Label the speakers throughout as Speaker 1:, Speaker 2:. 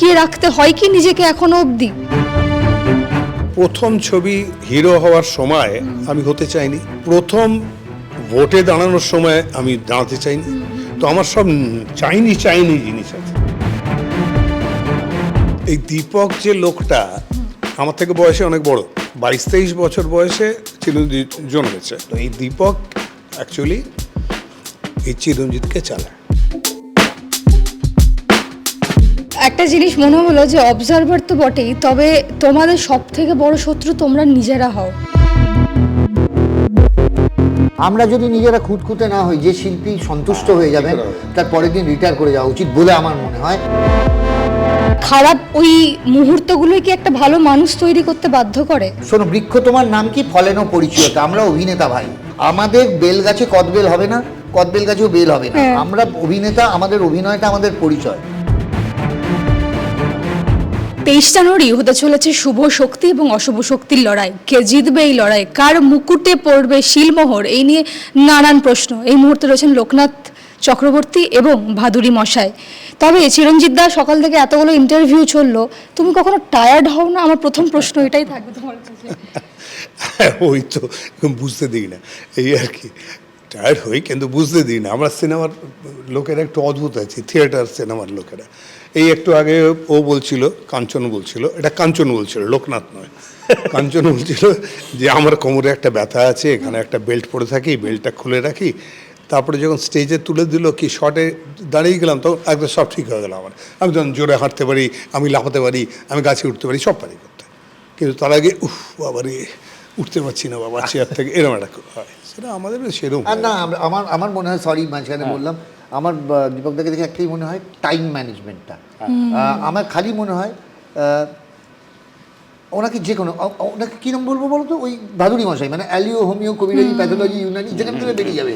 Speaker 1: লুকিয়ে রাখতে হয় কি নিজেকে এখনো অবধি?
Speaker 2: প্রথম ছবি হিরো হওয়ার সময় আমি হতে চাইনি, প্রথম ভোটে দাঁড়ানোর সময় আমি দাঁড়াতে চাইনি, তো আমার সব চাইনি জিনিস আছে। এই দীপক যে লোকটা আমার থেকে বয়সে অনেক বড়, 22-23 বছর বয়সে চিরঞ্জিত জন্মেছে, তো এই দীপক অ্যাকচুয়ালি এই চিরঞ্জিতকে চালায়।
Speaker 1: একটা জিনিস মনে হলো যে অবজারভার তো বটেই, তবে তোমাদের সব থেকে বড় শত্রু তোমরা নিজেরা হও।
Speaker 3: আমরা যদি নিজেরা খুঁতখুঁতে না হই, যে শিল্পী সন্তুষ্ট হয়ে যাবেন তার পরের দিন রিটায়ার করে যাওয়া উচিত বলে আমার মনে হয়।
Speaker 1: খারাপ ওই মুহূর্তগুলোই কি একটা ভালো মানুষ তৈরি করতে বাধ্য করে?
Speaker 3: শোনো, বৃক্ষ তোমার নাম কি ফলেনও পরিচয়তা। আমরা অভিনেতা ভাই, আমাদের বেল গাছে কদবেল হবে না, কদবেল গাছেও বেল হবে না। আমরা অভিনেতা, আমাদের অভিনয়টা আমাদের পরিচয়।
Speaker 1: 23 জানুয়ারি হতে চলেছে শুভ শক্তি এবং অশুভ শক্তির লড়াই। কে জিতবে এই লড়াই, কার মুকুটে পড়বে শিলমোহর, এই নিয়ে নানান প্রশ্ন। এই মুহূর্তে রয়েছেন লোকনাথ চক্রবর্তী এবং ভাদুরী মশাই। তবে চিরঞ্জিত দা, সকাল থেকে এতগুলো ইন্টারভিউ চললো, তুমি কখনো টায়ার্ড হও না? আমার প্রথম প্রশ্ন এটাই থাকবে তোমার কাছে।
Speaker 2: ওই তো বুঝতে দিই না, এই আর কি। টায়ার্ড হই কিন্তু বুঝতে দিই না। আমরা সিনেমার লোকেরা একটু অদ্ভুত আছি, থিয়েটার সিনেমার লোকেরা। এই একটু আগে ও বলছিল, কাঞ্চন বলছিল, এটা কাঞ্চন বলছিল, লোকনাথ নয়, কাঞ্চন বলছিল যে আমার কোমরে একটা ব্যথা আছে, এখানে একটা বেল্ট পরে থাকি, বেল্টটা খুলে রাখি। তারপরে যখন স্টেজে তুলে দিল, কি শর্টে দাঁড়িয়ে গেলাম, তো একদম সব ঠিক হয়ে গেল আমার। আমি যখন জোরে হাঁটতে পারি, আমি লাফাতে পারি, আমি গাছে উঠতে পারি, সব পারি করতে। কিন্তু তার আগে বাবারে উঠতে পারছি না বাবা চেয়ার থেকে, এরকম একটা হয়। সেটা আমাদের সেরকম
Speaker 3: আর না, আমার মনে হয়, সরি মাঝখানে বললাম, আমার দীপক দাকে দেখে একটাই মনে হয়, টাইম ম্যানেজমেন্টটা। আমার খালি মনে হয় ওনাকে যে কোনো, ওনাকে কীরকম বলবো বলো তো, ওই ভাদুরী মশাই, মানে অ্যালিও, হোমিও, কবিরাজি, প্যাথোলজি, ইউনানি, যেখান থেকে বেরিয়ে যাবে।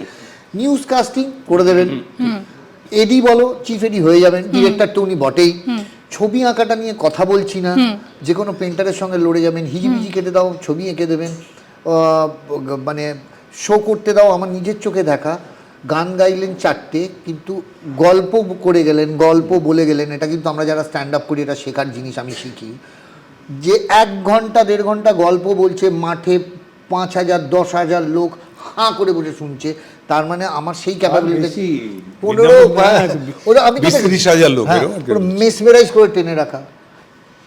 Speaker 3: নিউজ কাস্টিং করে দেবেন, এডি বলো, চিফ এডি হয়ে যাবেন, ডিরেক্টর তো উনি বটেই। ছবি আঁকাটা নিয়ে কথা বলছি না, যে কোনো পেন্টারের সঙ্গে লড়ে যাবেন, হিজিবিজি কেটে দাও, ছবি এঁকে দেবেন, মানে শো করতে দাও। আমার নিজের চোখে দেখা, গান গাইলেন 4টে, কিন্তু গল্প করে গেলেন, গল্প বলে গেলেন। এটা কিন্তু আমরা যারা স্ট্যান্ড আপ করি, এটা শেখার জিনিস, আমি শিখি। যে 1 ঘন্টা 1.5 ঘন্টা গল্প বলছে, মাঠে 5,000 10,000 লোক হাঁ করে বসে শুনছে, তার মানে আমার সেই ক্যাপাবিলিটি 15 আমি
Speaker 2: 20-30,000 লোক
Speaker 3: মেসমেরাইজ করে টেনে রাখা।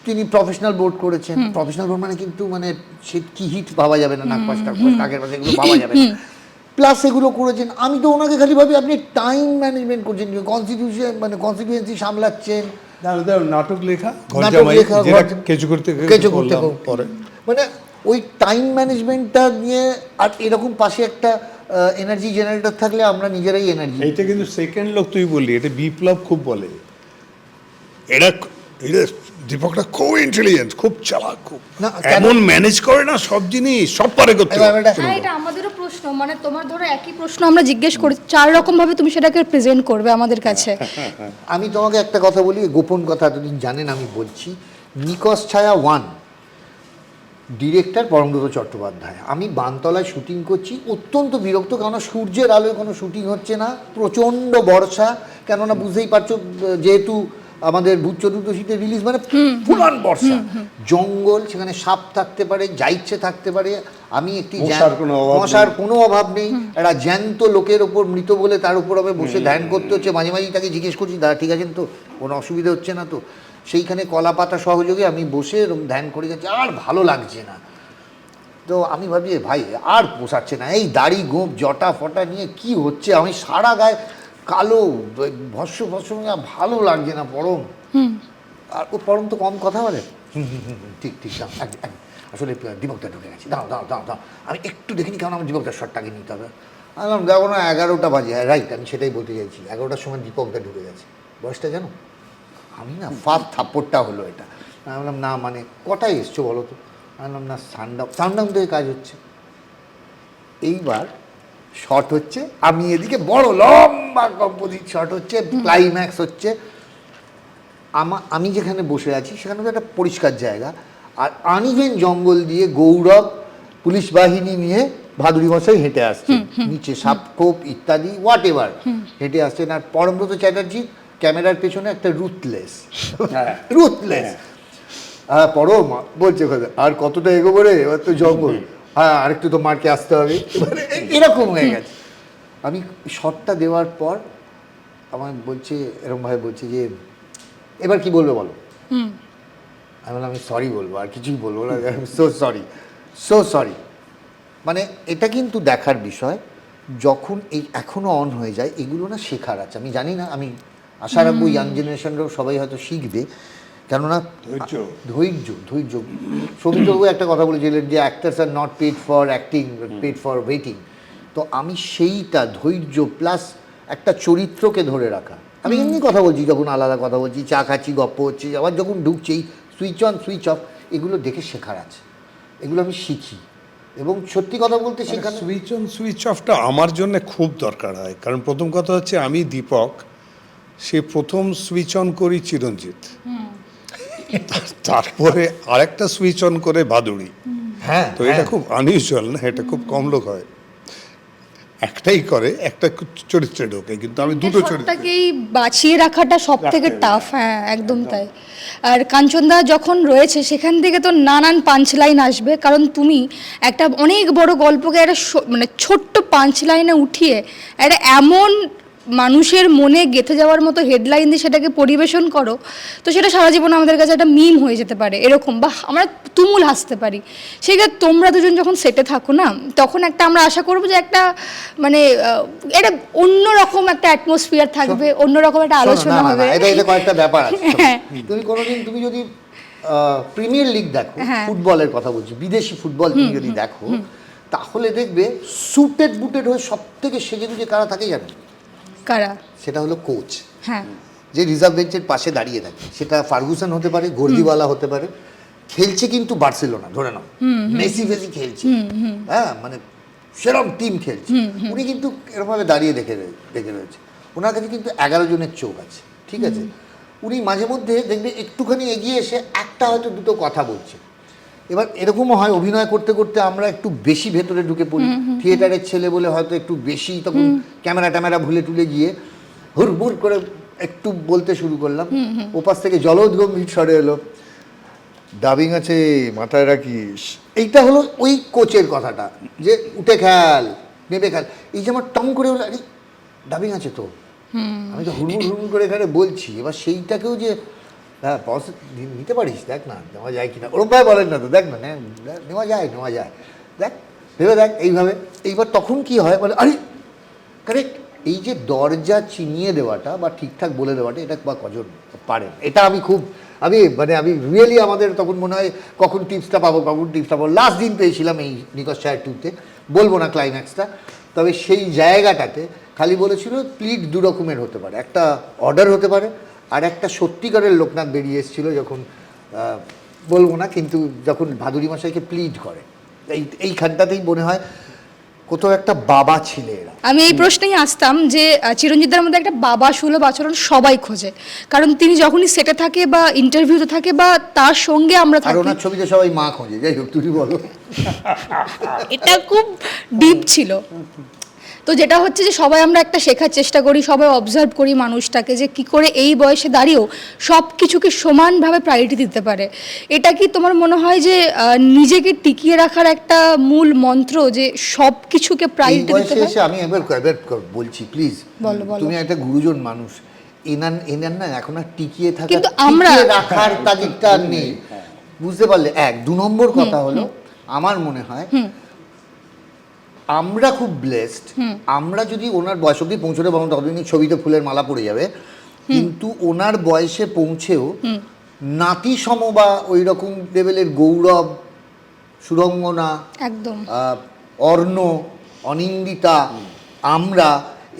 Speaker 3: তিনি প্রফেশনাল বোর্ড করেছেন, প্রফেশনাল বোর্ড মানে কিন্তু মানে সে কি হিট ভাবা যাবে না, নাগপাশ কাকের পাশে এগুলো ভাবা যাবে না, প্লাস এগুলো করেছেন। আমি তো ওনাকে খালি ভাবি আপনি টাইম ম্যানেজমেন্ট করছেন, কনস্টিটিউশন মানে কনস্টিটিউয়েন্সি সামলাচ্ছেন,
Speaker 2: নাটক লেখা,
Speaker 3: কেঁচু করতে পরে, মানে ওই টাইম ম্যানেজমেন্টটা নিয়ে। আর এরকম পাশে একটা এনার্জি জেনারেটর থাকলে আমরা নিজেরাই এনার্জি।
Speaker 2: এইটা কিন্তু সেকেন্ড লোক তুই বললি, এটা বিপ্লব খুব বলে, এটা দীপকটা খুব ইন্টেলিজেন্ট, খুব চালাক, খুব এমন ম্যানেজ করে না সব জিনিস, সব পারে করতে।
Speaker 1: হ্যাঁ, এটা আমাদেরও প্রশ্ন, মানে তোমার ধরো একই প্রশ্ন আমরা জিজ্ঞেস করি, 4 রকম ভাবে তুমি সেটাকে প্রেজেন্ট করবে আমাদের কাছে।
Speaker 3: আমি তোমাকে একটা কথা বলি, গোপন কথা, এতদিন জানেন আমি বলছি। নিকশ ছায়া 1 ডিরেক্টর পরমব্রত চট্টোপাধ্যায়। আমি বানতলায় শুটিং করছি, অত্যন্ত বিরক্ত, কেননা সূর্যের আলোয় কোনো শুটিং হচ্ছে না, প্রচণ্ড বর্ষা। কেননা বুঝতেই পারছো, যেহেতু আমাদের ভূত চতুর্দশীতে রিলিজ, মানে ফুলান বর্ষা, জঙ্গল, সেখানে সাপ থাকতে পারে, যা ইচ্ছে থাকতে পারে। আমি একটি মশার কোনো অভাব নেই, একটা জ্যান্ত লোকের ওপর, মৃত বলে তার উপর আমি বসে ধ্যান করতে হচ্ছে। মাঝে মাঝেই তাকে জিজ্ঞেস করছি, দাদা ঠিক আছেন তো, কোনো অসুবিধা হচ্ছে না তো? সেইখানে কলাপাতা সহযোগে আমি বসে ধ্যান করে যাচ্ছি, আর ভালো লাগছে না। তো আমি ভাবছি ভাই আর পোষাচ্ছে না, এই দাড়ি গোঁফ জটা ফটা নিয়ে কি হচ্ছে, আমি সারা গায়ে কালো ভস্য ভালো লাগছে না পরম। আর ও পরম তো কম কথা বলে, ঠিক আসলে দীপকদা ঢুকে গেছি, দাও দাও দাও দাও, আমি একটু দেখিনি, কারণ আমার দীপকদার শটটাকে নিতে হবে। আমি বললাম দেখো না, 11টা বাজে। হ্যাঁ রাইট, আমি সেটাই বলতে চাইছি, 11টার সময় দীপকদা ঢুকে গেছে। বয়সটা জানো? আমি না ফার্স্ট থাপ্পড়টা হলো এটা। আমি বললাম না, মানে কটায় এসছো বলো তো? আমি বললাম না, সানডাউন থেকে কাজ হচ্ছে। এইবার শট হচ্ছে, আমি এদিকে বড় লম্বা কম্পোজিট শট হচ্ছে, ক্লাইম্যাক্স হচ্ছে। আমি যেখানে বসে আছি সেখানে তো একটা পরিষ্কার জায়গা, আর আনিভেন জঙ্গল দিয়ে গৌরব পুলিশ বাহিনী নিয়ে ভাদুরী মশাই হেঁটে আসছে, নিচে সাপ খোপ ইত্যাদি হোয়াট এভার হেঁটে আসছেন। আর পরমব্রত চ্যাটার্জি ক্যামেরার পেছনে একটা রুথলেস, রুথলেস। হ্যাঁ পড়ো মা বলছে কথা, আর কতটা এগোবো রে, এবার তো জঙ্গল, হ্যাঁ আরেকটু তো মারকে আসতে হবে, মানে এরকম হয়ে গেছে। আমি শটটা দেওয়ার পর আমার বলছে, এরকমভাবে বলছে যে এবার কি বলবে বলো। আমি বললাম আমি সরি বলবো, আর কিছুই বলবো না, সো সরি, সো সরি। মানে এটা কিন্তু দেখার বিষয়, যখন এই এখনও অন হয়ে যায়, এগুলো না শেখার আছে। আমি জানি না, আমি আশা রাখবো ইয়াং জেনারেশনরাও সবাই হয়তো শিখবে, কেননা ধৈর্য ধৈর্য। সৌমিত্রবাবু একটা কথা বলেছিলেন যে actors are not paid for acting, paid for waiting. তো আমি সেইটা ধৈর্য প্লাস একটা চরিত্রকে ধরে রাখা। আমি এমনি কথা বলছি, যখন আলাদা কথা বলছি, চা খাচ্ছি, গপ্প হচ্ছে, আবার যখন ঢুকছি সুইচ অন সুইচ অফ, এগুলো দেখে শেখার আছে, এগুলো আমি শিখি। এবং সত্যি কথা বলতে সেখানে
Speaker 2: সুইচ অন সুইচ অফটা আমার জন্য খুব দরকার হয়, কারণ প্রথম কথা হচ্ছে আমি দীপক, সে প্রথম সুইচ অন করি চিরঞ্জিত, তারপরে আরেকটা সুইচ অন করে ভাদুড়ি।
Speaker 3: হ্যাঁ
Speaker 2: তো এটা খুব আনইউজুয়াল না, এটা খুব কম লোক হয়, একটাই করে, একটা চরিত্রে ঢোকে, কিন্তু আমি দুটো চরিত্র।
Speaker 1: শটটাকেই বাঁচিয়ে রাখাটা সব থেকে টাফ। হ্যাঁ একদম তাই। আর কাঞ্চনদা যখন রয়েছে সেখান থেকে তো নানান পাঞ্চ লাইন আসবে, কারণ তুমি একটা অনেক বড় গল্পকে একটা মানে ছোট্ট পাঞ্চ লাইনে উঠিয়ে একটা এমন মানুষের মনে গেঁথে যাওয়ার মতো হেডলাইন দিয়ে সেটাকে পরিবেশন করো, তো সেটা সারা জীবন আমাদের কাছে একটা মিম হয়ে যেতে পারে এরকম, বা আমরা তুমুল হাসতে পারি। সেক্ষেত্রে তোমরা দুজন যখন সেটে থাকো না, তখন একটা আমরা আশা করবো যে একটা মানে এটা অন্যরকম একটা অ্যাটমসফিয়ার থাকবে, অন্যরকম একটা আলোচনা হবে।
Speaker 3: এটা কয়েকটা ব্যাপার আছে।
Speaker 1: হ্যাঁ।
Speaker 3: তুমি কোনোদিন তুমি যদি প্রিমিয়ার লিগ দেখো,
Speaker 1: হ্যাঁ।
Speaker 3: ফুটবলের কথা বলছি, বিদেশি ফুটবল তুমি যদি দেখো, তাহলে দেখবে সুটেড বুটেড হয়ে সব থেকে সেজে গুজে কারা থাকে জানো?
Speaker 1: কারা?
Speaker 3: সেটা হলো কোচ,
Speaker 1: হ্যাঁ
Speaker 3: যে রিজার্ভ বেঞ্চের পাশে দাঁড়িয়ে থাকে। সেটা ফার্গুসন হতে পারে, গর্দিওয়ালা হতে পারে, খেলছে কিন্তু বার্সেলোনা ধরে নাও, মেসি ফেসি খেলছে, হ্যাঁ মানে সেরকম টিম খেলছে, উনি কিন্তু এরকমভাবে দাঁড়িয়ে দেখে রয়েছে। ওনার কাছে কিন্তু 11 জনের চোখ আছে, ঠিক আছে? উনি মাঝে মধ্যে দেখবে একটুখানি এগিয়ে এসে একটা হয়তো দুটো কথা বলছে। এবার এরকমও হয়, অভিনয় করতে করতে আমরা একটু বেশি ভেতরে ঢুকে পড়ি, থিয়েটারের ছেলে বলে হয়তো একটু বেশি, তখন ক্যামেরা ট্যামেরা ভুলে টুলে গিয়ে হুড়বুড় করে একটু বলতে শুরু করলাম। ওপাশ থেকে জলদগম্ভীর স্বরে এলো, ডাবিং আছে মাথায় রাখিস। এইটা হলো ওই কোচের কথাটা, যে উঠে খেল, নেবে খেল। এই যে আমার টং করে হলো, আরে ডাবিং আছে তো, আমি তো হুড়মুড় করে এখানে বলছি। এবার সেইটাকেও যে হ্যাঁ পজ নিতে পারিস, দেখ না নেওয়া যায় কিনা, ওরকম ভাবে বলেন না তো, দেখ না নেওয়া যায় দেখ ভেবে দেখ, এইভাবে। এইবার তখন কি হয় বলে, আরে কারেক্ট, এই যে দরজা চিনিয়ে দেওয়াটা বা ঠিকঠাক বলে দেওয়াটা, এটা বা কজন পারেন, এটা আমি রিয়েলি আমাদের তখন মনে হয় কখন টিপসটা পাবো। লাস্ট দিন পেয়েছিলাম এই নিকশ ছায়া 2-তে, বলবো না ক্লাইম্যাক্সটা, তবে সেই জায়গাটাতে খালি বলেছিল প্লিড দু রকমের হতে পারে, একটা অর্ডার হতে পারে, আর একটা সত্যিকারের লোকনাথ বেরিয়ে এসেছিলো যখন, বলবো না, কিন্তু যখন ভাদুরী মশাইকে প্লিড করে, এইখানটাতেই মনে হয় কোথাও একটা বাবা ছেলে এরা।
Speaker 1: আমি এই প্রশ্নেই আসতাম যে চিরঞ্জিতের মধ্যে একটা বাবা সুলভ আচরণ সবাই খোঁজে, কারণ তিনি যখনই সেটে থাকে বা ইন্টারভিউতে থাকে বা তার সঙ্গে আমরা
Speaker 3: আর
Speaker 1: থাকি,
Speaker 3: ওনার ছবিতে সবাই মা খোঁজে। যাই হোক, তুমি বলো।
Speaker 1: এটা খুব ডিপ ছিল। তো যেটা হচ্ছে যে সবাই আমরা একটা শেখার চেষ্টা করি, সবাই অবজার্ভ করি মানুষটাকে, যে কি করে এই বয়সে দাঁড়িয়েও সব কিছুকে সমানভাবে প্রায়োরিটি দিতে পারে। এটা কি তোমার মনে হয় যে নিজেকে টিকিয়ে রাখার একটা মূল মন্ত্র, যে সব কিছুকে প্রায়োরিটি দিতে পারে?
Speaker 3: আমি একবার বলছি প্লিজ, তুমি একটা গুরুজন মানুষ, এনার না এখন আর টিকিয়ে থাকা,
Speaker 1: কিন্তু আমরা
Speaker 3: রাখার তাগিদটা নেই, বুঝতে পারলে? 2 নম্বর কথা হলো, আমার মনে হয় আমরা খুব ব্লেসড, আমরা যদি ওনার বয়স অব্দি পৌঁছতে পারবো, ততদিনই ছবিতে ফুলের মালা পড়ে যাবে, কিন্তু ওনার বয়সে পৌঁছেও নাতি সম বা ওই রকম লেভেলের গৌরব, সুরঙ্গনা,
Speaker 1: একদম
Speaker 3: অর্ণ, অনিন্দিতা, আমরা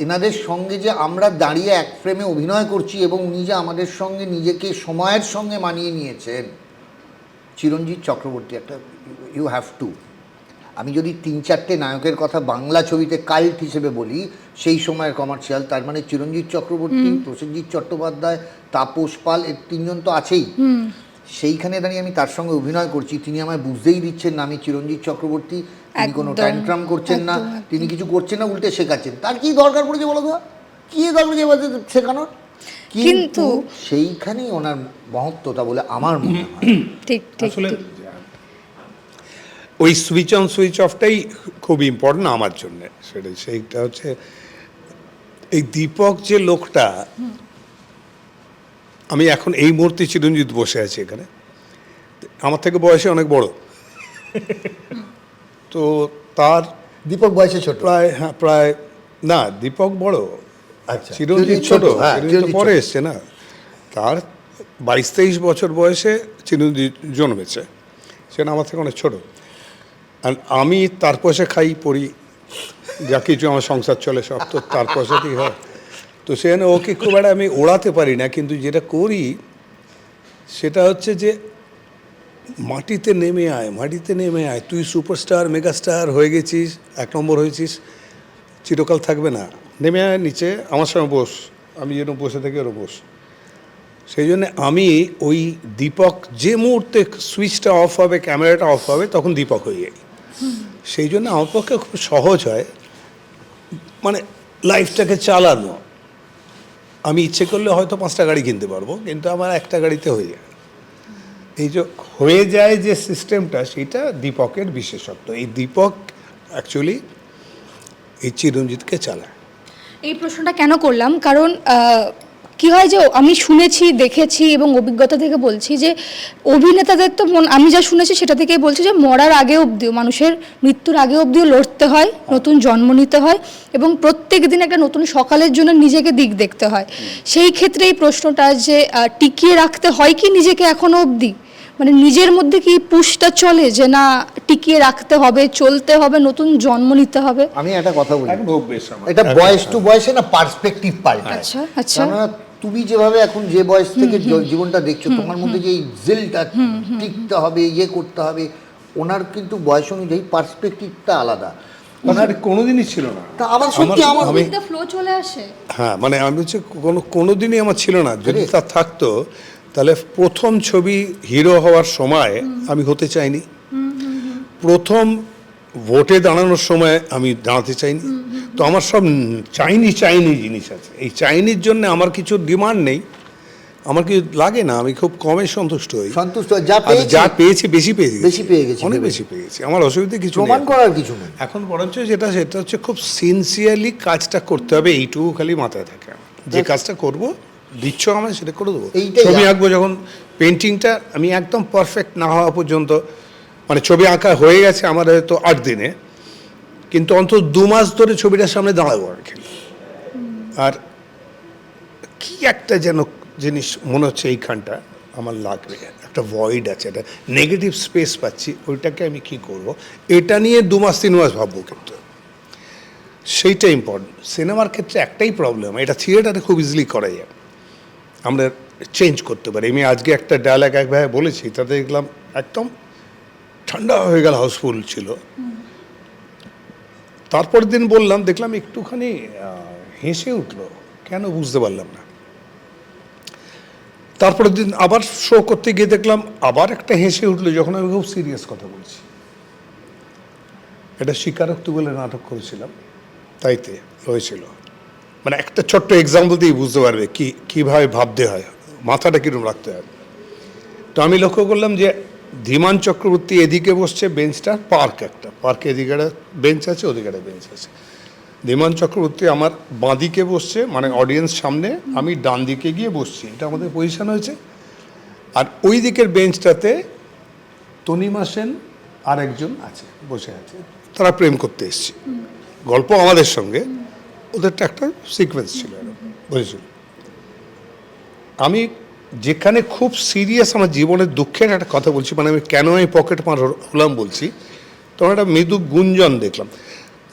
Speaker 3: এনাদের সঙ্গে যে আমরা দাঁড়িয়ে এক ফ্রেমে অভিনয় করছি, এবং উনি যে আমাদের সঙ্গে নিজেকে সময়ের সঙ্গে মানিয়ে নিয়েছেন। চিরঞ্জিত চক্রবর্তী একটা, ইউ হ্যাভ টু। আমি যদি 3-4টে নায়কের কথা বাংলা ছবিতে কাল্ট হিসেবে বলি সেই সময়ের কমার্শিয়াল, তার মানে চিরঞ্জিত চক্রবর্তী, প্রসেনজিৎ চট্টোপাধ্যায়, তাপস পাল, এর 3 জন তো আছেই। সেইখানে দাঁড়িয়ে আমি তার সঙ্গে অভিনয় করছি, তিনি আমায় বুঝতেই দিচ্ছেন না আমি চিরঞ্জিত চক্রবর্তী, তিনি কোনো ট্যান্ট্রাম করছেন না, তিনি কিছু করছেন না, উল্টে শেখাচ্ছেন। তার কি দরকার পড়েছে বলো তো? কি দরকার পড়েছে শেখানোর? কিন্তু সেইখানেই ওনার মহত্বটা বলে আমার মনে হয়।
Speaker 1: ঠিক ঠিক
Speaker 2: আসলে
Speaker 1: ঠিক।
Speaker 2: ওই সুইচ অন সুইচ অফটাই খুব ইম্পর্টেন্ট আমার জন্য। সেইটা হচ্ছে এই দীপক যে লোকটা, আমি এখন এই মুহূর্তে চিরঞ্জিত বসে আছি এখানে, আমার থেকে বয়সে অনেক বড়, তো তার
Speaker 3: দীপক বয়সে ছোট।
Speaker 2: প্রায় না, দীপক বড়,
Speaker 3: আচ্ছা,
Speaker 2: চিরঞ্জিত ছোট, চিরঞ্জিত পরে এসছে না। তার 22-23 বছর বয়সে চিরঞ্জিত জন্মেছে, সেটা আমার থেকে অনেক ছোট। আর আমি তার পয়সা খাই পড়ি, যা কিছু আমার সংসার চলে সব তো তার পয়সাতেই হয়। তো সেখানে ওকে খুব একটা আমি ওড়াতে পারি না, কিন্তু যেটা করি সেটা হচ্ছে যে মাটিতে নেমে আয়, মাটিতে নেমে আয়, তুই সুপারস্টার মেগাস্টার হয়ে গেছিস, 1 নম্বর হয়েছিস, চিরকাল থাকবে না, নেমে আয় নিচে, আমার সঙ্গে বস, আমি যেন বসে থাকি ওরও বস। সেই জন্যে আমি ওই দীপক যে মুহূর্তে সুইচটা অফ হবে, ক্যামেরাটা অফ হবে, তখন দীপক হয়ে যাই। সেই জন্য আমার পক্ষে খুব সহজ হয় মানে লাইফটাকে চালানো। আমি ইচ্ছে করলে হয়তো 5টা গাড়ি কিনতে পারবো, কিন্তু আমার একটা গাড়িতে হয়ে যায়। এই যে হয়ে যায় যে সিস্টেমটা, সেটা দীপকের বিশেষত্ব। এই দীপক অ্যাকচুয়ালি এই চিরঞ্জিতকে চালায়।
Speaker 1: এই প্রশ্নটা কেন করলাম, কারণ কি হয় যে আমি শুনেছি, দেখেছি এবং অভিজ্ঞতা থেকে বলছি যে অভিনেতাদের তো আমি যা শুনেছি সেটা থেকেই বলছি যে মরার আগে অবধিও, মানুষের মৃত্যুর আগে অবধিও লড়তে হয়, নতুন জন্ম নিতে হয় এবং প্রত্যেক দিন একটা নতুন সকালের জন্য নিজেকে দিক দেখতে হয়। সেই ক্ষেত্রে এই প্রশ্নটা যে টিকিয়ে রাখতে হয় কি নিজেকে এখনো অবধি, মানে নিজের মধ্যে কি পুশটা চলে যে না টিকিয়ে রাখতে হবে, চলতে হবে, নতুন জন্ম নিতে হবে?
Speaker 3: আমি একটা কথা বলি,
Speaker 2: একদম অভ্যেস আমার।
Speaker 3: এটা বয়স টু বয়সে না পার্সপেক্টিভ পাল্টায়।
Speaker 1: আচ্ছা আচ্ছা।
Speaker 3: কেননা তুমি যেভাবে এখন যে বয়স থেকে জীবনটা দেখছো, তোমার মধ্যে যে এই জিলটা টিকতে হবে, ইয়ে করতে হবে, ওনার কিন্তু বয়স অনুযায়ী পার্সপেক্টিভটা আলাদা।
Speaker 2: ওনার কোনোদিনই ছিল না।
Speaker 3: তা আমার সত্যি আমার
Speaker 2: আমি
Speaker 1: ফ্লো চলে আসে।
Speaker 2: হ্যাঁ, মানে আমি হচ্ছে কোনোদিনই আমার ছিল না। যদি
Speaker 3: আরে।
Speaker 2: তা থাকতো তাহলে প্রথম ছবি হিরো হওয়ার সময় আমি হতে চাইনি, প্রথম ভোটে দাঁড়ানোর সময় আমি দাঁড়াতে চাইনি। তো আমার সব চাইনি জিনিস আছে। এই চাইনির জন্য আমার কিছু ডিমান্ড নেই, আমার কিছু লাগে না, আমি খুব কমে সন্তুষ্ট হই।
Speaker 3: সন্তুষ্ট যা
Speaker 2: আর
Speaker 3: পেয়েছি,
Speaker 2: যা পেয়েছি বেশি পেয়েছি,
Speaker 3: বেশি পেয়ে গেছি,
Speaker 2: অনেক
Speaker 3: ভেবে।
Speaker 2: বেশি পেয়েছি, আমার অসুবিধা কিছু নেই।
Speaker 3: প্রমাণ করার কিছু নেই।
Speaker 2: এখন বরঞ্চ সেটা হচ্ছে খুব সিনসিয়ারলি কাজটা করতে হবে, এইটুকু খালি মাথায় থাকে আমার। যে কাজটা করব দিচ্ছ আমায়, সেটা করে দেবো।
Speaker 3: এইটাই
Speaker 2: ছবি আঁকবো যখন, পেন্টিংটা আমি একদম পারফেক্ট না হওয়া পর্যন্ত, মানে ছবি আঁকা হয়ে গেছে আমার হয়তো 8 দিনে, কিন্তু অন্তত 2 মাস ধরে ছবিটার সামনে দাঁড়াবো আর কি। আর কি একটা যেন জিনিস মনে হচ্ছে এইখানটা আমার লাগবে, একটা ভয়েড আছে, একটা নেগেটিভ স্পেস পাচ্ছি, ওইটাকে আমি কি করব, এটা নিয়ে 2 মাস 3 মাস ভাববো। কিন্তু সেইটা ইম্পর্টেন্ট। সিনেমার ক্ষেত্রে একটাই প্রবলেম, এটা থিয়েটারে খুব ইজিলি করা যায়, আমরা চেঞ্জ করতে পারি। আমি আজকে একটা ডায়ালগ একভাবে বলেছি, তাতে দেখলাম একদম ঠান্ডা হয়ে গেল, হাউসফুল ছিল। তারপরের দিন বললাম, দেখলাম একটুখানি হেসে উঠলো, কেন বুঝতে পারলাম না। তারপরের দিন আবার শো করতে গিয়ে দেখলাম আবার একটা হেসে উঠলো, যখন আমি খুব সিরিয়াস কথা বলছি। এটা স্বীকারোক্তি বলে নাটক করেছিলাম, তাইতে হয়েছিল। মানে একটা ছোট্ট এক্সাম্পল দিয়ে বুঝতে পারবে কীভাবে ভাবতে হয়, মাথাটা কীরকম রাখতে হয়। তো আমি লক্ষ্য করলাম যে ধীমান চক্রবর্তী এদিকে বসছে, বেঞ্চটা পার্ক, একটা পার্কে এদিকে একটা বেঞ্চ আছে, ওদিকে একটা বেঞ্চ আছে। ধীমান চক্রবর্তী আমার বাঁদিকে বসছে, মানে অডিয়েন্স সামনে, আমি ডান দিকে গিয়ে বসছি, এটা আমাদের পজিশন হয়েছে। আর ওই দিকের বেঞ্চটাতে তনিমা সেন আর একজন আছে, বসে আছে, তারা প্রেম করতে এসছে, গল্প আমাদের সঙ্গে, ওদেরটা একটা সিকোয়েন্স ছিল, বুঝেছিল। আমি যেখানে খুব সিরিয়াস আমার জীবনের দুঃখের একটা কথা বলছি, মানে আমি কেন আমি পকেট মার হলাম বলছি, তখন একটা মৃদু গুঞ্জন দেখলাম,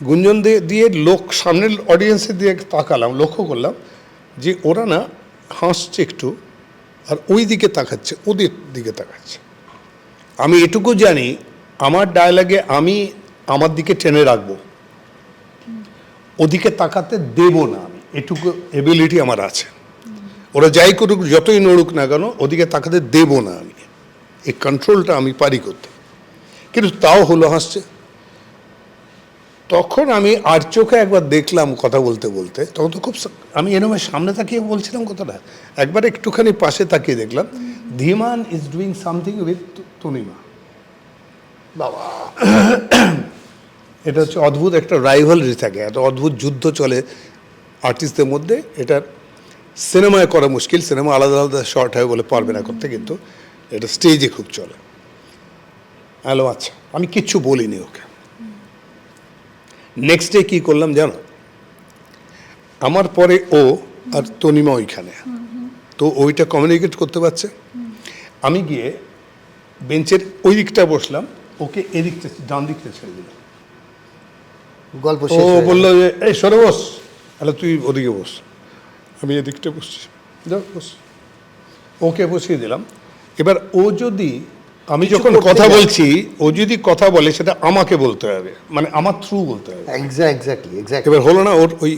Speaker 2: গুঞ্জন দিয়ে লোক সামনের অডিয়েন্সের দিয়ে তাকালাম, লক্ষ্য করলাম যে ওরা না হাসছে একটু, আর ওই দিকে তাকাচ্ছে, ওদের দিকে তাকাচ্ছে। আমি এটুকু জানি, আমার ডায়ালগে আমি আমার দিকে টেনে রাখবো, ওদিকে তাকাতে দেব না, আমি এটুকু এবিলিটি আমার আছে। ওরা যাই করুক, যতই নড়ুক না কেন, ওদিকে তাকাতে দেব না আমি, এই কন্ট্রোলটা আমি পারি করতে। কিন্তু তাও হলো হাসছে। তখন আমি আর চোখে একবার দেখলাম কথা বলতে বলতে, তখন তো খুব আমি এরমের সামনে তাকিয়ে বলছিলাম কথাটা, একবার একটুখানি পাশে তাকিয়ে দেখলাম Dhiman is doing something with Tanima.
Speaker 3: বাবা,
Speaker 2: এটা হচ্ছে অদ্ভুত একটা রাইভালরি থাকে, এত অদ্ভুত যুদ্ধ চলে আর্টিস্টদের মধ্যে। এটা সিনেমায় করা মুশকিল, সিনেমা আলাদা আলাদা শর্ট হয় বলে পারবে না করতে, কিন্তু এটা স্টেজে খুব চলে। হ্যালো, আচ্ছা, আমি কিচ্ছু বলিনি ওকে। নেক্সট ডে কী করলাম জানো, আমার পরে ও আর তনিমা ওইখানে, তো ওইটা কমিউনিকেট করতে পারছে। আমি গিয়ে বেঞ্চের ওই দিকটা বসলাম, ওকে এদিকটা ডান দিকটা ছেড়ে দিলাম।
Speaker 3: গল্প
Speaker 2: ও
Speaker 3: শেষ হয়ে গেল।
Speaker 2: বললো যে এই সরে বস, তাহলে তুই ওদিকে বস, আমি এদিকটা বসছি, যাও বস। ওকে বসিয়ে দিলাম। এবার ও যদি, আমি
Speaker 3: কিছু
Speaker 2: যখন
Speaker 3: করতে
Speaker 2: কথা
Speaker 3: যায়।
Speaker 2: বলছি, ও যদি কথা বলে সেটা আমাকে বলতে হবে, মানে আমার থ্রু বলতে হবে।
Speaker 3: এক্স্যাক্টলি এক্স্যাক্টলি
Speaker 2: এবার হলো না, ওর ওই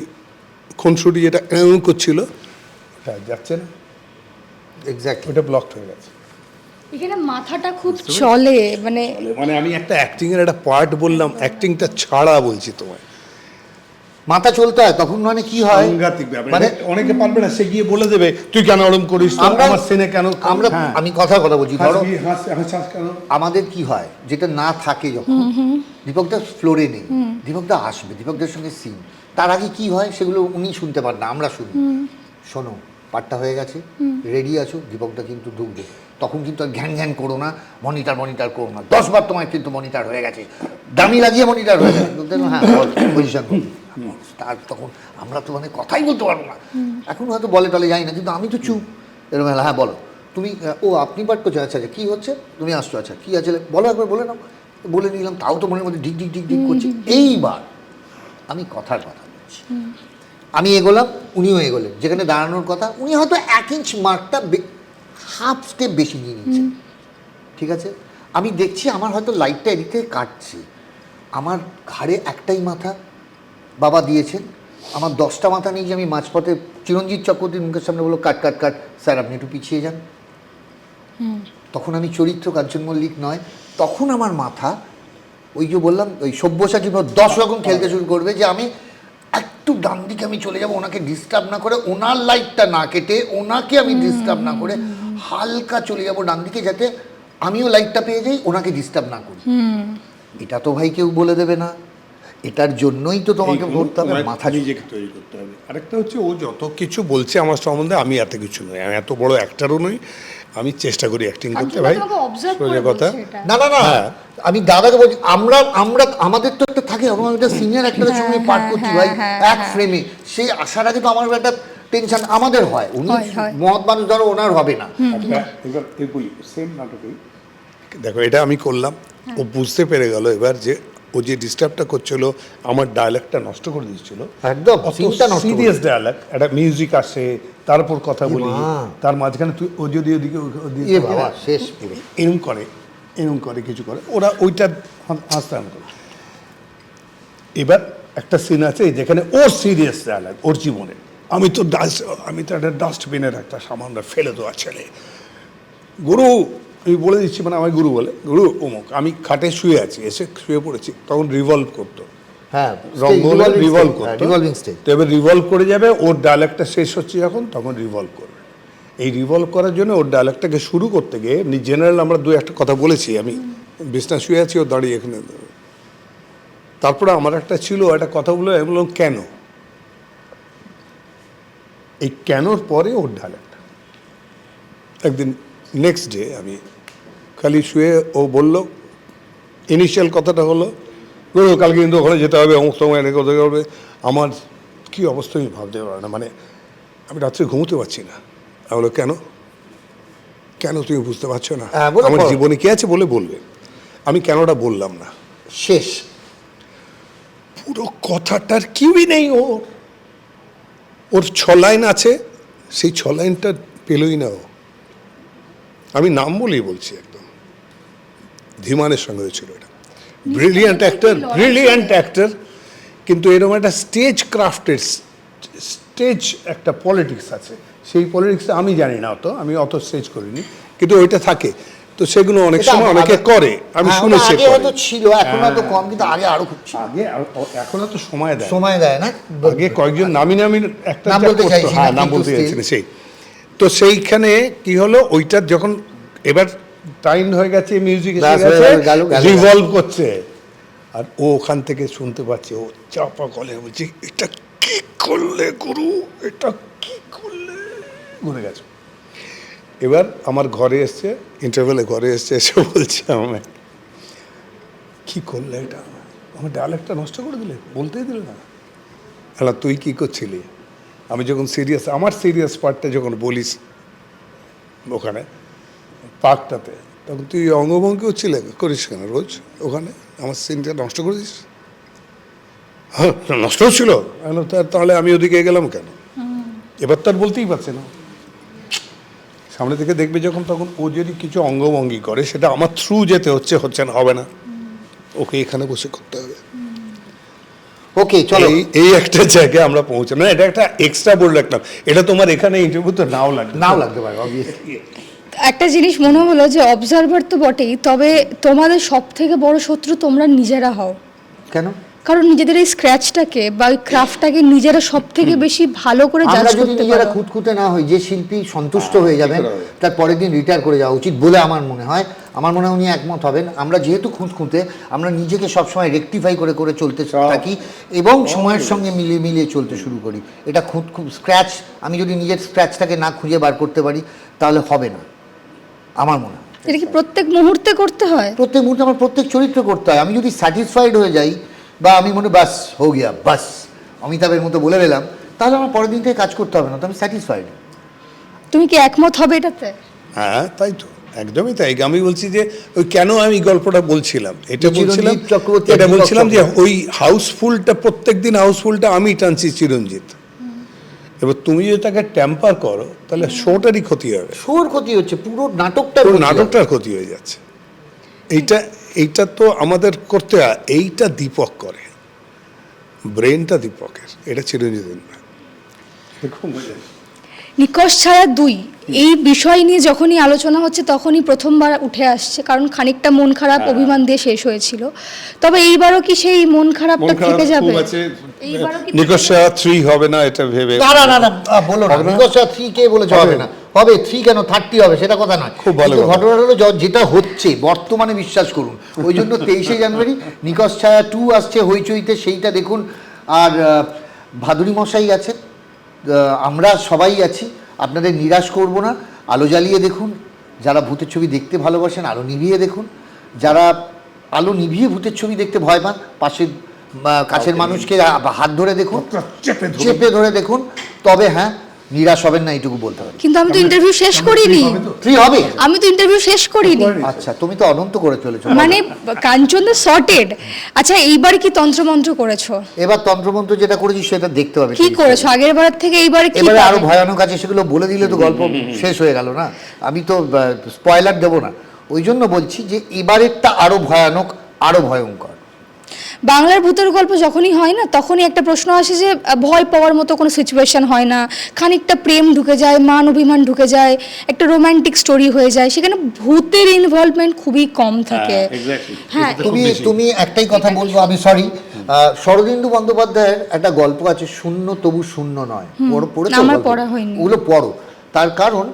Speaker 2: খুনসুটি যেটা এমন করছিল ওটা যাচ্ছে না,
Speaker 3: এক্স্যাক্টলি
Speaker 2: ওটা ব্লক হয়ে গেছে।
Speaker 1: এখানে মাথাটা খুব চলে, মানে
Speaker 2: মানে আমি একটা অ্যাক্টিং এর একটা পার্ট বললাম, অ্যাক্টিংটা ছাড়া বলছি তোমায়,
Speaker 3: মাথা চলতে হয় তখন। মানে কি হয়,
Speaker 2: সাংঘাতিক ব্যাপার।
Speaker 3: মানে
Speaker 2: মানে অনেকে পারবে না, সে গিয়ে বলে দেবে তুই কেন ওরম করিস, তোর
Speaker 3: আমরা-
Speaker 2: আমার সিনে কেন,
Speaker 3: আমরা
Speaker 2: হ্যাঁ,
Speaker 3: আমি কথা বলছি, ধরো
Speaker 2: হাসবি, হাসাস কেন।
Speaker 3: আমাদের কি হয়, যেটা না থাকে যখন দীপকদা ফ্লোরে নেই, দীপকদা আসবে, দীপকদার সঙ্গে সিন, তার আগে কি হয় সেগুলো উনি শুনতে পান না, আমরা শুনি। শোনো, পাঠটা হয়ে গেছে, রেডি আছো, দীপকদা কিন্তু ঢুকবে, তখন কিন্তু আর ঘ্যান ঘ্যান করো না, মনিটার করো না, 10 বার তোমার কিন্তু মনিটার হয়ে গেছে, দামি লাগিয়ে মনিটার হয়ে গেছে, হ্যাঁ পজিশন। তার তখন আমরা তো মানে কথাই বলতে পারবো না, এখন হয়তো বলে টলে যাই না, কিন্তু আমি তো চুপ, এরকম হলে হ্যাঁ বলো তুমি, ও আপনি পাঠ করছো, আচ্ছা আচ্ছা কী হচ্ছে, তুমি আসছো, আচ্ছা কী আছে বলো, একবার বলে নাও, বলে নিলাম, তাও তো মনের মধ্যে ডিক ডিক ডিক ডিক করছি। এইবার আমি কথার কথা বলছি, আমি এগোলাম, উনিও এগোলেন, যেখানে দাঁড়ানোর কথা উনি হয়তো 1 ইঞ্চ মার্কটা হাফ স্টেপ বেশি নিয়ে নিচ্ছেন, ঠিক আছে। আমি দেখছি আমার হয়তো লাইটটা এদিক থেকে কাটছে, আমার ঘাড়ে একটাই মাথা বাবা দিয়েছেন, আমার 10টা মাথা নেই যে আমি মাঝপথে চিরঞ্জিত চক্রবর্তীর মুখের সামনে বললো কাট কাট কাট, স্যার আপনি একটু পিছিয়ে যান। তখন আমি চরিত্র কাঞ্চন মল্লিক নয়, তখন আমার মাথা ওই যে বললাম ওই সব্যসাচী 10 রকম খেলতে শুরু করবে, যে আমি একটু ডান দিকে আমি চলে যাব, ওনাকে ডিস্টার্ব না করে, ওনার লাইটটা না কেটে, ওনাকে আমি ডিস্টার্ব না করে হালকা চলে যাব ডান দিকে, যাতে আমিও লাইটটা পেয়ে যাই, ওনাকে ডিস্টার্ব না করি। এটা তো ভাই কেউ বলে দেবে না, এটার জন্যই তো তোমাকে ধরতে হবে, মাথা
Speaker 2: নিজেকে তৈরি করতে হবে। আরেকটা হচ্ছে ও যত কিছু বলছে আমার সম্বন্ধে, আমি এত কিছু নই, আমি এত বড় অ্যাক্টারও নই, আমি চেষ্টা করি অ্যাক্টিং করতে ভাই, সোজা কথা।
Speaker 3: না না না,
Speaker 2: হ্যাঁ।
Speaker 3: আমি দাদাকে বলছি, আমরা আমরা আমাদের তো একটা থাকে, আমরা একটা সিনিয়র অ্যাক্টরের সঙ্গে পাঠ করছি ভাই, এক ফ্রেমে, সেই আসার আগে তো আমার একটা টেনশন আমাদের হয়, উনি মহৎ মানুষ, ধরো ওনার হবে না।
Speaker 2: এবার এগুলি সেম নাটকেই দেখো, এটা আমি করলাম, ও বুঝতে পেরে গেল এবার যে ও যে ডিস্টার্বটা করছিল, আমার ডায়ালগটা নষ্ট করে দিচ্ছিল,
Speaker 3: একদম সিনটা নষ্ট করে
Speaker 2: সিরিয়াস ডায়ালগ, একটা মিউজিক আসে, তার উপর কথা বলি,
Speaker 3: মা।
Speaker 2: তার মাঝখানে তুই ও যদি ওদিকে
Speaker 3: এ বাবা, শেষ পুরো।
Speaker 2: এরম করে কিছু করে, ওরা ওইটা হাসতে করে। এবার একটা সিন আছে যেখানে ওর সিরিয়াস ডায়ালগ, ওর জীবনে, আমি তো একটা ডাস্টবিনের একটা সামান্য ফেলে দেওয়া ছেলে, গুরু আমি বলে দিচ্ছি, মানে আমার গুরু বলে, গুরু অমুক, আমি খাটে শুয়ে আছি, এসে শুয়ে পড়েছি, তখন রিভলভ করতো,
Speaker 3: হ্যাঁ,
Speaker 2: রঙ্গলে রিভলভ করতো,
Speaker 3: রিভলভিং স্টেজ।
Speaker 2: তো এবার রিভলভ করে যাবে, ওর ডায়ালগটা শেষ হচ্ছে যখন, তখন রিভলভ করবে। এই রিভলভ করার জন্য ওর ডায়ালগটাকে শুরু করতে গিয়ে এমনি জেনারেল আমরা দু একটা কথা বলেছি, আমি বিছনা শুয়ে আছি, ও দাঁড়িয়ে এখানে, তারপরে আমার একটা ছিল একটা কথা বলে, আমি বললাম কেন, এই কেনর পরে ওর ডায়ালগটা। একদিন নেক্সট ডে আমি খালি শুয়ে, ও বলল, ইনিশিয়াল কথাটা হলো, গুরু কালকে কিন্তু ওখানে যেতে হবে, অমুক সময় এনে করতে হবে, আমার কী অবস্থা আমি ভাবতে পারো না, মানে আমি রাত্রে ঘুমোতে পারছি না। আমি বলো কেন, কেন তুমি বুঝতে পারছো না
Speaker 3: হ্যাঁ, বলো,
Speaker 2: আমার
Speaker 3: বলো।
Speaker 2: জীবনে কি আছে বলে বলবে, আমি কেনটা বললাম না,
Speaker 3: শেষ।
Speaker 2: পুরো কথাটার কিউই নেই, ওর 6 লাইন আছে, সেই 6 লাইনটা পেলই না ও। আমি নাম বলেই বলছি, একদম ধীমানের সঙ্গে হয়েছিল এটা, ব্রিলিয়ান্ট অ্যাক্টর, কিন্তু এরকম একটা স্টেজ ক্রাফটের স্টেজ একটা পলিটিক্স আছে, সেই পলিটিক্সটা আমি জানি না অত, আমি অত স্টেজ করিনি, কিন্তু ওইটা থাকে, তো সেগুলো অনেক
Speaker 3: এটা
Speaker 2: সময় অনেকে
Speaker 3: আগে-
Speaker 2: করে, আমি
Speaker 3: হ্যাঁ,
Speaker 2: শুনেছি
Speaker 3: আগে
Speaker 2: করে।
Speaker 3: হয়তো ছিল, এখন হয়তো কম, কিন্তু আগে আরো খুব ছিল।
Speaker 2: আগে এখন তো সময় দেয়,
Speaker 3: সময় দেয় না।
Speaker 2: আগে কয়েকজন নামি একটা
Speaker 3: নাম
Speaker 2: যা
Speaker 3: বলতে
Speaker 2: করতো,
Speaker 3: চাইছি না,
Speaker 2: হ্যাঁ নাম
Speaker 3: কিন্তু
Speaker 2: বলতে
Speaker 3: still-
Speaker 2: চাইছি না, সেই তো সেইখানে কি হলো, ওইটার যখন এবার টাইম হয়ে গেছে, মিউজিক এসে
Speaker 3: ব্যাস, হয়ে
Speaker 2: গেছে,
Speaker 3: গেল, গেল।
Speaker 2: রিভলভ করছে, আর ও ওখান থেকে শুনতে পাচ্ছে, ও চাপা গলে বলছে, এটা কি করলে গুরু, এটা কি করলে, ঘুরে গেছে। এবার আমার ঘরে এসছে, ইন্টারভেলে ঘরে এসছে, এসে বলছে আমায়, কি করলে এটা, আমার ডায়ালেক্টটা নষ্ট করে দিলে, বলতেই দিলে না। হ্যাঁ, তুই কি করছিলি? আমি যখন সিরিয়াস, আমার সিরিয়াস পার্টটা যখন বলিস ওখানে পার্কটাতে, তখন তুই অঙ্গভঙ্গি হচ্ছিলে, করিস কেন রোজ ওখানে, আমার সিনটা নষ্ট করে দিস? হ্যাঁ, নষ্ট হচ্ছিল, তাহলে আমি ওদিকে গেলাম কেন? এবার তো আর বলতেই পারছে না। সামনে থেকে দেখবে যখন, তখন ও যদি কিছু অঙ্গভঙ্গি করে, সেটা আমার থ্রু যেতে হচ্ছে না, হবে না, ওকে এখানে বসে করতে হবে।
Speaker 3: ওকে, চলো।
Speaker 2: এই একটা জায়গায় আমরা পৌঁছানো, না এটা একটা এক্সট্রা বলে রাখলাম, এটা তোমার এখানে ইন্টারভিউ তো নাও লাগবে,
Speaker 3: নাও লাগতে পারে obviously।
Speaker 1: একটা জিনিস মনে হলো যে অবজারভার তো বটেই, তবে তোমাদের সব থেকে বড় শত্রু তোমরা নিজেরা হও।
Speaker 3: কেন?
Speaker 1: কারণ নিজেদের এই স্ক্র্যাচটাকে বা ওই ক্রাফটটাকে নিজেরা সব থেকে বেশি ভালো করে জাজ
Speaker 3: আমরা যদি
Speaker 1: করতে
Speaker 3: নিজেরা
Speaker 1: পারো।
Speaker 3: খুঁতখুঁতে না হই, যে শিল্পী সন্তুষ্ট হয়ে যাবেন, তার পরের দিন রিটায়ার করে যাওয়া উচিত বলে আমার মনে হয়। উনি একমত হবেন। আমরা যেহেতু খুঁতখুঁতে, আমরা নিজেকে সবসময় রেকটিফাই করে করে চলতে থাকি এবং সময়ের সঙ্গে মিলিয়ে মিলিয়ে চলতে শুরু করি। এটা স্ক্র্যাচ, আমি যদি নিজের স্ক্র্যাচটাকে না খুঁজে বার করতে পারি, তাহলে হবে না আমার মনে হয়।
Speaker 1: এটা কি প্রত্যেক মুহূর্তে করতে হয়?
Speaker 3: প্রত্যেক মুহূর্তে আমার প্রত্যেক চরিত্র করতে হয়। আমি যদি স্যাটিসফাইড হয়ে যাই, বা আমি মনে বাস হো গিয়া, বাস অমিতাভের মতো বলে দিলাম, তাহলে আমার পরের দিন থেকে কাজ করতে হবে না, তো আমি স্যাটিসফাইড।
Speaker 1: তুমি কি একমত হবে এটাতে?
Speaker 2: হ্যাঁ তাই তো, একদমই তাই। আমি বলছি যে ওই কেন আমি গল্পটা বলছিলাম, এটা
Speaker 3: যে
Speaker 2: বলছিলাম,
Speaker 3: চিরঞ্জিত চক্রবর্তী
Speaker 2: এটা
Speaker 3: আর
Speaker 2: বলছিলাম যে
Speaker 3: দীপক
Speaker 2: ওই হাউসফুলটা, প্রত্যেক দিন হাউসফুলটা আমি টানছি চিরঞ্জিত। এবার তুমি যদি তাকে ট্যাম্পার করো, তাহলে শোটারই ক্ষতি হবে,
Speaker 3: শোর ক্ষতি হচ্ছে, পুরো নাটকটা
Speaker 2: পুরো নাটকটার ক্ষতি হয়ে যাচ্ছে। এইটা তো আমাদের করতে হয়, এইটা দীপক করে, ব্রেনটা দীপকের, এটা চিরঞ্জিতের না। খুব মজা।
Speaker 1: নিকষ ছায়া 2 এই বিষয় নিয়ে যখনই আলোচনা হচ্ছে, তখনই প্রথমবার উঠে আসছে, কারণ খানিকটা মন খারাপ অভিমান দিয়ে শেষ হয়েছিল। তবে এইবারও কি সেই মন খারাপটা থেকে যাবে? এইবারও কি
Speaker 2: নিকষ 3 হবে না এটা ভেবে,
Speaker 3: না না না না, বলো না, বিকজ 3 কে বলেছে হবে না, হবে 3 কেন 30 হবে, সেটা কথা নয়।
Speaker 2: খুব ভালো
Speaker 3: কিন্তু
Speaker 2: কথা।
Speaker 3: ঘটনা হলো যেটা হচ্ছে বর্তমানে, বিশ্বাস করুন, ওই জন্য 23শে জানুয়ারি নিকষ ছায়া 2 আসছে হইচইতে, সেইটা দেখুন। আর ভাদুরী মশাই আছেন, আমরা সবাই আছি, আপনাদের নিরাশ করব না। আলো জ্বালিয়ে দেখুন, যারা ভূতের ছবি দেখতে ভালোবাসেন আলো নিভিয়ে দেখুন, যারা আলো নিভিয়ে ভূতের ছবি দেখতে ভয় পান, পাশের কাছের মানুষকে হাত ধরে দেখুন, চেপে ধরে দেখুন। তবে হ্যাঁ, নিরাশ হবেন না, এইটুকু বলতে পারি।
Speaker 1: কিন্তু আমি তো ইন্টারভিউ শেষ করিনি।
Speaker 3: 3 হবে?
Speaker 1: আমি তো ইন্টারভিউ শেষ করিনি।
Speaker 3: আচ্ছা, তুমি তো অনন্ত করে চলেছো।
Speaker 1: মানে কাঞ্চন দা সর্টেড। আচ্ছা, এইবার কি তন্ত্রমন্ত্র করেছো?
Speaker 3: এবার তন্ত্রমন্ত্র যেটা করেছি সেটা দেখতে হবে।
Speaker 1: কি করেছো আগের বার থেকে এইবারে কি?
Speaker 3: এবারে আরো ভয়ানক আছে, সেগুলো বলে দিলে তো গল্প শেষ হয়ে গেল না। আমি তো স্পয়লার দেবো না, ওই জন্য বলছি যে এবারেরটা আরো ভয়ানক, আরো ভয়ঙ্কর।
Speaker 1: বাংলার ভূতের গল্প যখনই হয় না, তখনই একটা প্রশ্ন আসে যে ভয় পাওয়ার মতো কোনো সিচুয়েশন হয় না, খানিকটা প্রেম ঢুকে যায়, মান অভিমান ঢুকে যায়, একটা রোমান্টিক স্টোরি হয়ে যায়, সেখানে ভূতের ইনভলভমেন্ট খুবই কম থাকে। হ্যাঁ,
Speaker 3: তুমি একটাই কথা বলবো, আমি সরি, শরদিন্দু বন্দ্যোপাধ্যায়ের একটা গল্প আছে, শূন্য তবু শূন্য নয়, পড়েছো?
Speaker 1: আমার পড়া হয়নি।
Speaker 3: ওগুলো পড়ো। তার কারণ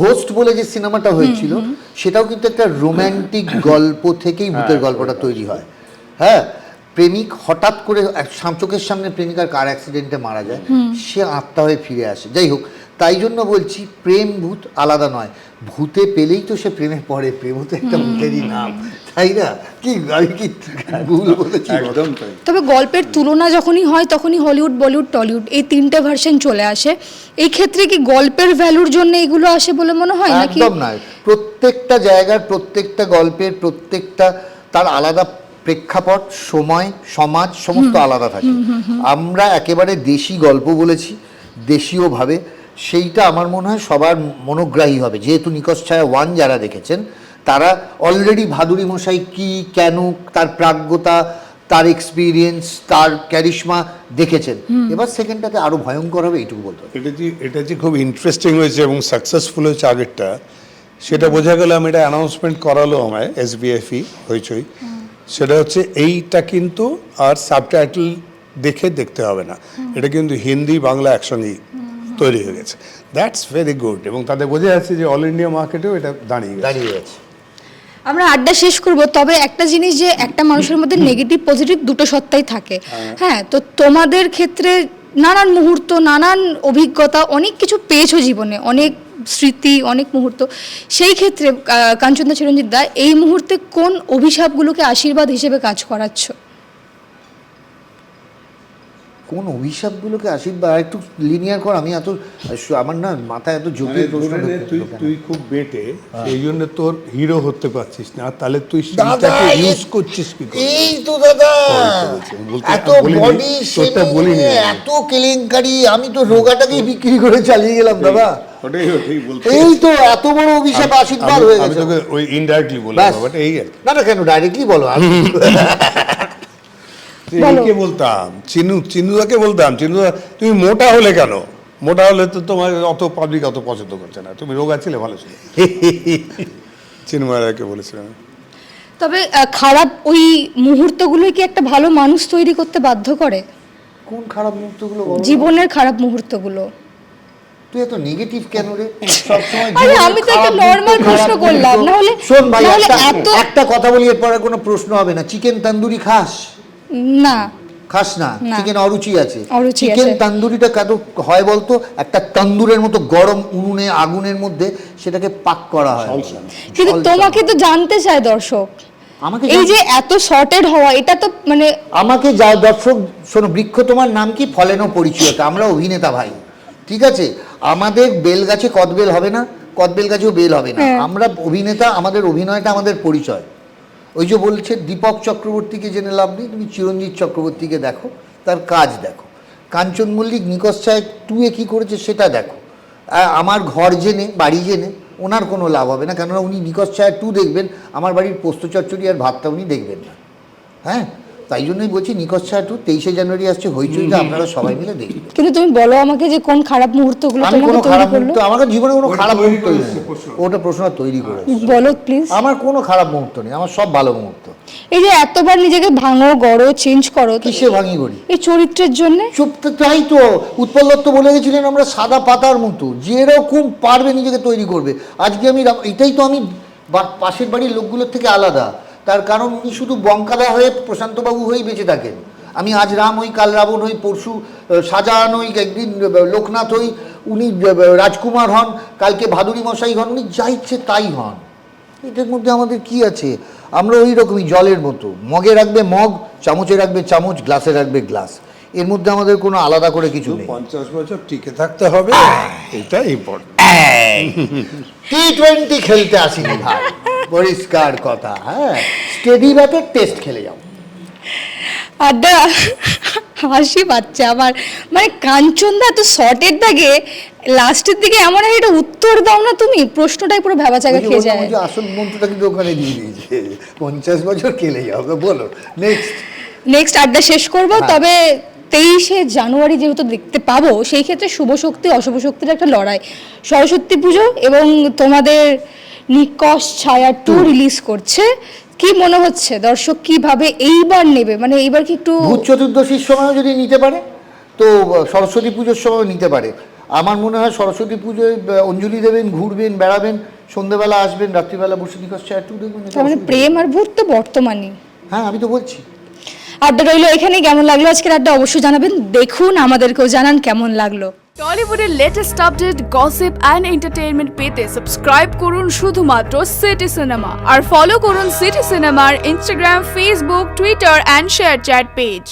Speaker 3: ঘোস্ট বলে যে সিনেমাটা হয়েছিল, সেটাও কিন্তু একটা রোম্যান্টিক গল্প থেকেই ভূতের গল্পটা তৈরি হয়। হ্যাঁ, প্রেমিক হঠাৎ করে চোখের সামনে প্রেমিকার কার অ্যাক্সিডেন্টে মারা যায়, সে আত্মা হয়ে ফিরে আসে। যাই হোক, তাই জন্য বলছি প্রেম ভূত আলাদা নয়, ভূতে পেলেই তো সে প্রেমে পড়ে, প্রেম তো একটা ভূতেরই নাম, তাই না? কি আমি কি ভুল বলেছি?
Speaker 2: একদম তাই।
Speaker 1: তবে গল্পের তুলনা যখনই হয়, তখনই হলিউড, বলিউড, টলিউড এই 3টে ভার্সন চলে আসে। এই ক্ষেত্রে কি গল্পের ভ্যালুর জন্য এগুলো আসে বলে মনে হয় নাকি?
Speaker 3: একদম নয়, প্রত্যেকটা জায়গার, প্রত্যেকটা গল্পের, প্রত্যেকটা তার আলাদা প্রেক্ষাপট, সময়, সমাজ সমস্ত আলাদা থাকে। আমরা একেবারে দেশি গল্প বলেছি, দেশীয়ভাবে, সেইটা আমার মনে হয় সবার মনোগ্রাহী হবে। যেহেতু নিকষ ছায়া 1 যারা দেখেছেন, তারা অলরেডি ভাদুরী মশাই কি, কেন, তার প্রাজ্ঞতা, তার এক্সপিরিয়েন্স, তার ক্যারিশমা দেখেছেন। এবার সেকেন্ডটাতে আরো ভয়ঙ্কর হবে, এইটুকু বলতে হবে।
Speaker 2: এটা যে খুব ইন্টারেস্টিং হয়েছে এবং সাকসেসফুল হয়েছে আগেরটা, সেটা বোঝা গেল, আমি এটা অ্যানাউন্সমেন্ট করালো আমায় SBFE হইচই, সেটা হচ্ছে এইটা কিন্তু আর সাবটাইটেল দেখতে হবে না, এটা কিন্তু হিন্দি বাংলা একসঙ্গেই তৈরি হয়ে গেছে। দ্যাটস ভেরি গুড, এবং তাদের বোঝা যাচ্ছে যে অল ইন্ডিয়া মার্কেটেও এটা দাঁড়িয়ে গেছে।
Speaker 1: আমরা আড্ডা শেষ করব, তবে একটা জিনিস, যে একটা মানুষের মধ্যে নেগেটিভ পজিটিভ দুটো সত্তাই থাকে। হ্যাঁ, তো তোমাদের ক্ষেত্রে নানান মুহূর্ত, নানান অভিজ্ঞতা, অনেক কিছু পেয়েছো জীবনে, অনেক স্মৃতি, অনেক মুহূর্ত। সেই ক্ষেত্রে কাঞ্চনদা, চিরঞ্জিত দা, এই মুহূর্তে কোন অভিশাপগুলোকে আশীর্বাদ হিসেবে কাজ করাচ্ছ?
Speaker 3: কোন অভিশাপগুলোকে আশীর্বাদ, একটু লিনিয়ার কর। আমি আমার না মাথায় এত জটিল প্রশ্ন
Speaker 2: তুই খুব বেটে, সেই জন্য তোর হিরো হতে পারছিস না, তাহলে তুই সেটাকে ইউজ করছিস কি করে?
Speaker 3: এই তো দাদা, এত বডি
Speaker 2: তোরটা বলিনি,
Speaker 3: এত কেলেঙ্কারি, আমি তো রোগাটাকেই বিক্রি করে চালিয়ে গেলাম দাদা।
Speaker 2: ওটাই ঠিক বলতে,
Speaker 3: এই তো এত বড় অভিশাপ আশীর্বাদ হয়ে
Speaker 2: আমি
Speaker 3: গেছে।
Speaker 2: তোকে ওই ইনডাইরেক্টলি বললাম, বাট এই আর কি।
Speaker 3: না না, কেন ডাইরেক্টলি বলো।
Speaker 2: কে বলতাম, চিনুদাকে বলতাম, চিনুদা তুমি মোটা হলে কেন? মোটা হলে তো তোমার অত পাবলিক অত পছন্দ করছে না, তুমি রোগা ছিলে, ভালো ছিল। চিন্ময়কে বলেছিলাম।
Speaker 1: তবে খারাপ ওই মুহূর্তগুলোই কি একটা ভালো মানুষ তৈরি করতে বাধ্য করে?
Speaker 3: কোন খারাপ মুহূর্তগুলো বলো?
Speaker 1: জীবনের খারাপ মুহূর্তগুলো।
Speaker 3: তুই এত নেগেটিভ কেন রে? সবসময়
Speaker 1: আরে আমি তো একটা নরমাল প্রশ্ন করলাম, না হলে
Speaker 3: শোন ভাই,
Speaker 1: এত
Speaker 3: একটা কথা বলি, এরপর আর কোনো প্রশ্ন হবে না। চিকেন তন্দুরি খাস?
Speaker 1: না,
Speaker 3: খাস না?
Speaker 1: না।
Speaker 3: চিকেন অরুচি আছে।
Speaker 1: অরুচি
Speaker 3: চিকেন
Speaker 1: আছে।
Speaker 3: তন্দুরিটা কত হয় বলতো? একটা তন্দুরের মতো গরম উনুনে, আগুনের মধ্যে সেটাকে পাক করা হয়।
Speaker 1: কিন্তু তোমাকে তো জানতে চায় দর্শক,
Speaker 3: আমাকে
Speaker 1: এই যে এত শর্টেড হওয়া, এটা তো মানে
Speaker 3: আমাকে যা দর্শক শোনো, বৃক্ষ তোমার নাম কি, ফলেনও পরিচয়তা। আমরা অভিনেতা ভাই, ঠিক আছে? আমাদের বেল গাছে কদবেল হবে না, কদবেল গাছেও বেল হবে না। আমরা অভিনেতা, আমাদের অভিনয়টা আমাদের পরিচয়। ওই যে বলছে দীপক চক্রবর্তীকে জেনে লাভ নেই, তুমি চিরঞ্জিত চক্রবর্তীকে দেখো, তার কাজ দেখো। কাঞ্চন মল্লিক নিকশ চায় 2-এ কী করেছে সেটা দেখো। আমার ঘর জেনে, বাড়ি জেনে ওনার কোনো লাভ হবে না, কেননা উনি নিকশ চায় 2 দেখবেন, আমার বাড়ির পোস্ত চচ্চড়ি আর ভাতটা উনি দেখবেন না। হ্যাঁ, তাই জন্যই বলছি নিকশ ছায়া 2 23শে জানুয়ারি আসছে, হইচইটা আপনারা সবাই মিলে দেখবেন।
Speaker 1: কিন্তু তুমি বলো আমাকে যে কোন খারাপ মুহূর্তগুলো
Speaker 3: আমি কোনো
Speaker 1: তোমাকে
Speaker 3: খারাপ
Speaker 1: তৈরি করলো?
Speaker 3: মুহূর্ত, আমার জীবনে কোনো খারাপ মুহূর্ত নেই। ওটা প্রশ্ন তৈরি করে
Speaker 1: বলো প্লিজ।
Speaker 3: আমার কোনো খারাপ মুহূর্ত নেই, আমার সব ভালো মুহূর্ত।
Speaker 1: এই যে এতবার নিজেকে ভাঙো, গড়ো, চেঞ্জ করো,
Speaker 3: কিসে ভাঙি করি?
Speaker 1: এই চরিত্রের জন্য।
Speaker 3: চুপ তো, তাই তো উৎপল দত্ত বলে গেছিলেন আমরা সাদা পাতার মতো, যেরকম পারবে নিজেকে তৈরি করবে। আজকে আমি এটাই তো, আমি পাশের বাড়ির লোকগুলোর থেকে আলাদা, তার কারণ উনি শুধু বঙ্কাদা হয়ে, প্রশান্তবাবু হয়েই বেঁচে থাকেন। আমি আজ রাম হই, কাল রাবণ হই, পরশু শাহজাহান হই, একদিন লোকনাথ হই, উনি রাজকুমার হন, কালকে ভাদুরী মশাই হন, উনি যা ইচ্ছে তাই হন। এটার মধ্যে আমাদের কি আছে? আমরা ওই রকমই জলের মতো, মগে রাখবে মগ, চামচে রাখবে চামচ, গ্লাসে রাখবে গ্লাস। এর মধ্যে আমাদের কোনো আলাদা করে কিছু নেই।
Speaker 2: 50 বছর টিকে থাকতে হবে, এটা ইম্পর্টেন্ট।
Speaker 3: T20 খেলতে আসিনি ভাই, পরিষ্কার কথা। হ্যাঁ, স্টেডি ব্যাটে টেস্ট খেলে যাও।
Speaker 1: আড্ডা হাসি পাচ্ছে আমার, মানে কাঞ্চনদা এত শর্টের দাগে লাস্টের দিকে এমন একটা উত্তর দাও না তুমি, প্রশ্নটাই পুরো ভেবাচাকা খেয়ে যায়।
Speaker 3: আসল মন্ত্রটা কিন্তু ওখানে দিয়ে দিয়েছে, 50 বছর খেলে যাও। বলো
Speaker 1: নেক্সট আড্ডা শেষ করব। তবে 23শে জানুয়ারি যেহেতু দেখতে পাবো, সেই ক্ষেত্রে শুভ শক্তি অশুভ শক্তির একটা লড়াই, সরস্বতী পুজো এবং তোমাদের নিকশ ছায়া 2 রিলিজ করছে। কি মনে হচ্ছে দর্শক কিভাবে এইবার নেবে? মানে এইবার কি একটু
Speaker 3: ভূত চতুর্দশীর সময়ও যদি নিতে পারে, তো সরস্বতী পুজোর সময়ও নিতে পারে। আমার মনে হয় সরস্বতী পুজোয় অঞ্জলি দেবেন, ঘুরবেন, বেড়াবেন, সন্ধ্যেবেলা আসবেন, রাত্রিবেলা বসে নিকশ ছায়া 2 দেখবেন।
Speaker 1: মানে প্রেম আর ভূত তো বর্তমানে।
Speaker 3: হ্যাঁ, আমি তো বলছি।
Speaker 1: আড্ডা রইলো এখানেই। কেমন লাগলো আজকের আড্ডা অবশ্যই জানাবেন, দেখুন আমাদেরকেও জানান কেমন লাগলো।
Speaker 4: টলিউডের latest update, gossip and entertainment পেতে সাবস্ক্রাইব করুন শুধুমাত্র সিটি সিনেমা, আর ফলো করুন সিটি সিনেমার Instagram, Facebook, Twitter and ShareChat page.